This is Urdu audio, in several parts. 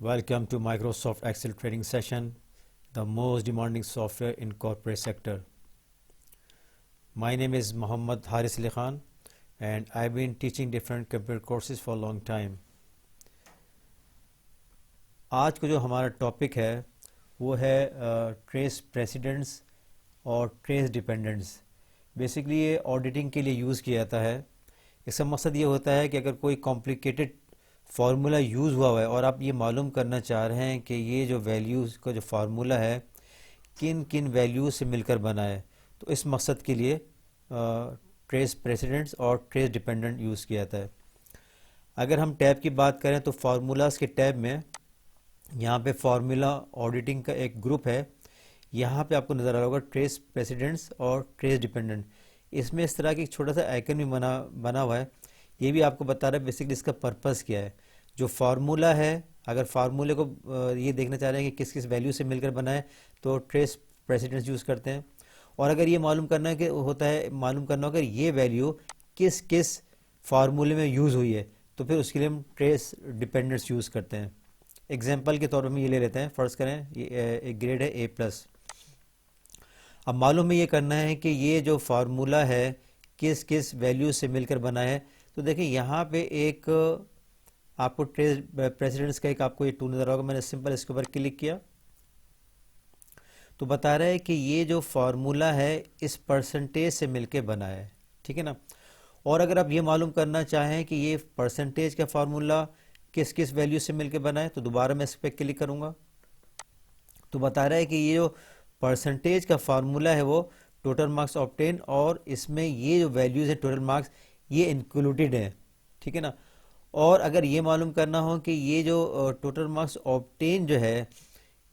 Welcome to Microsoft Excel training session, the most demanding software in corporate sector. My name is Muhammad Haris Ali Khan and I've been teaching different computer courses for a long time. آج کو جو ہمارا ٹاپک ہے وہ ہے ٹریس پریسیڈنٹس اور ٹریس ڈیپینڈنٹس. بیسکلی یہ آڈیٹنگ کے لیے یوز کیا جاتا ہے. اس کا مقصد یہ ہوتا ہے کہ اگر کوئی کمپلیکیٹڈ فارمولا یوز ہوا ہے اور آپ یہ معلوم کرنا چاہ رہے ہیں کہ یہ جو ویلیوز کا جو فارمولا ہے کن کن ویلیوز سے مل کر بنا ہے، تو اس مقصد کے لیے ٹریس پریسیڈنٹس اور ٹریس ڈیپینڈنٹ یوز کیا جاتا ہے. اگر ہم ٹیب کی بات کریں تو فارمولاز کے ٹیب میں یہاں پہ فارمولا آڈیٹنگ کا ایک گروپ ہے. یہاں پہ آپ کو نظر آ رہا ہوگا ٹریس پریسیڈنٹس اور ٹریس ڈیپینڈنٹ. اس میں اس طرح کی ایک چھوٹا سا آئیکن بھی بنا ہوا ہے. یہ بھی آپ کو بتا رہا ہے بیسکلی اس کا پرپس کیا ہے. جو فارمولا ہے، اگر فارمولے کو یہ دیکھنا چاہ رہے ہیں کہ کس کس ویلیو سے مل کر بنا ہے تو ٹریس پریسیڈنٹس یوز کرتے ہیں. اور اگر یہ معلوم کرنا ہے کہ معلوم کرنا ہوگا یہ ویلیو کس کس فارمولے میں یوز ہوئی ہے تو پھر اس کے لیے ہم ٹریس ڈیپینڈنٹس یوز کرتے ہیں. ایگزامپل کے طور پر ہم یہ لے لیتے ہیں، فرض کریں یہ ایک گریڈ ہے A+. اب معلوم میں یہ کرنا ہے کہ یہ جو فارمولا ہے کس کس ویلیو سے مل کر بنا ہے. تو دیکھیں یہاں پہ ایک آپ کو ٹریس پریسیڈنٹس کا ایک آپ کو یہ ٹول نظر ہوگا. میں نے سمپل اس کے اوپر کلک کیا تو بتا رہا ہے کہ یہ جو فارمولا ہے اس پرسنٹیج سے مل کے بنا ہے. ٹھیک ہے نا. اور اگر آپ یہ معلوم کرنا چاہیں کہ یہ پرسنٹیج کا فارمولا کس کس ویلیو سے مل کے بنا ہے تو دوبارہ میں اس پہ کلک کروں گا تو بتا رہا ہے کہ یہ جو پرسنٹیج کا فارمولا ہے وہ ٹوٹل مارکس آبٹین، اور اس میں یہ جو ویلیوز ہیں ٹوٹل مارکس یہ انکلوڈیڈ ہیں. ٹھیک ہے نا. اور اگر یہ معلوم کرنا ہو کہ یہ جو ٹوٹل مارکس آبٹین جو ہے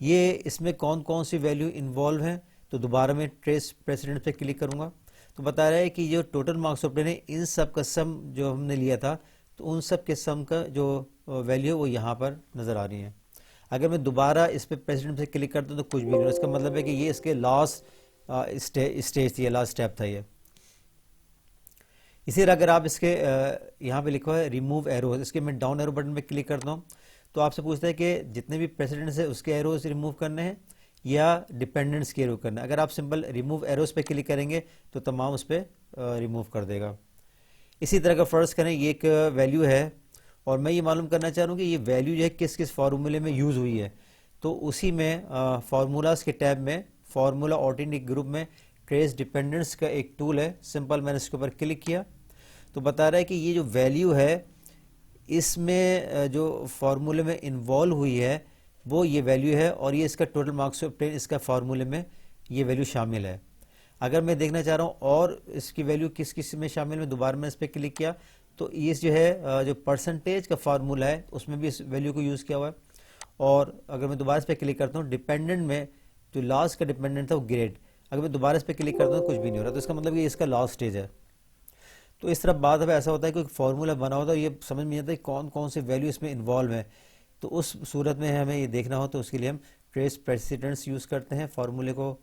یہ اس میں کون کون سی ویلیو انوالو ہیں تو دوبارہ میں ٹریس پریسیڈنٹ پہ کلک کروں گا تو بتا رہا ہے کہ جو ٹوٹل مارکس آبٹین ہے ان سب کا سم جو ہم نے لیا تھا تو ان سب کے سم کا جو ویلیو وہ یہاں پر نظر آ رہی ہیں. اگر میں دوبارہ اس پہ پریسیڈنٹ سے کلک کرتا ہوں تو کچھ بھی نہیں. اس کا مطلب ہے کہ یہ اس کے لاسٹ اسٹیج تھی، لاسٹ اسٹیپ تھا یہ. اسی طرح اگر آپ اس کے یہاں پہ لکھا ہے ریموو ایروز، اس کے میں ڈاؤن ایرو بٹن پہ کلک کرتا ہوں تو آپ سے پوچھتا ہے کہ جتنے بھی پریسیڈنٹس ہیں اس کے ایروز ریموو کرنے ہیں یا ڈیپینڈنٹس کے ایرو کرنا ہے. اگر آپ سمپل ریموو ایروز پہ کلک کریں گے تو تمام اس پہ ریموو کر دے گا. اسی طرح کا فرض کریں یہ ایک ویلیو ہے اور میں یہ معلوم کرنا چاہ رہا ہوں کہ یہ ویلیو جو ہے کس کس فارمولے میں یوز ہوئی ہے تو اسی میں فارمولاز کے ٹیب میں فارمولا آڈیٹنگ گروپ میں ٹریس ڈیپینڈنٹس کا ایک ٹول ہے. سمپل میں نے اس کے اوپر کلک کیا تو بتا رہا ہے کہ یہ جو ویلیو ہے اس میں جو فارمولے میں انوالو ہوئی ہے وہ یہ ویلیو ہے اور یہ اس کا ٹوٹل مارکس آبٹین اس کا فارمولے میں یہ ویلیو شامل ہے. اگر میں دیکھنا چاہ رہا ہوں اور اس کی ویلیو کس کس میں شامل میں دوبارہ میں اس پہ کلک کیا تو یہ جو ہے جو پرسنٹیج کا فارمولا ہے اس میں بھی اس ویلیو کو یوز کیا ہوا ہے. اور اگر میں دوبارہ اس پہ کلک کرتا ہوں ڈیپینڈنٹ میں جو لاسٹ کا ڈیپینڈنٹ تھا وہ گریڈ، اگر میں دوبارہ اس پہ کلک کرتا ہوں کچھ بھی نہیں ہو رہا تو اس کا مطلب یہ اس کا لاسٹ اسٹیج ہے. تو اس طرح بعد میں ایسا ہوتا ہے کہ فارمولا بنا ہوتا ہے یہ سمجھ میں نہیں آتا ہے کون کون سے ویلیو اس میں انوالو ہیں. تو اس صورت میں ہمیں یہ دیکھنا ہو تو اس کے لیے ہم ٹریس پریسیڈنٹس یوز کرتے ہیں فارمولے کو،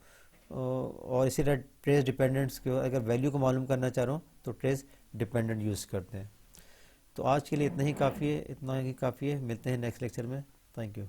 اور اسی طرح ٹریس ڈیپینڈنٹس کو اگر ویلیو کو معلوم کرنا چاہ رہا ہوں تو ٹریس ڈیپینڈنٹ یوز کرتے ہیں. تو آج کے لیے اتنا ہی کافی ہے. ملتے ہیں نیکسٹ لیکچر میں. Thank you.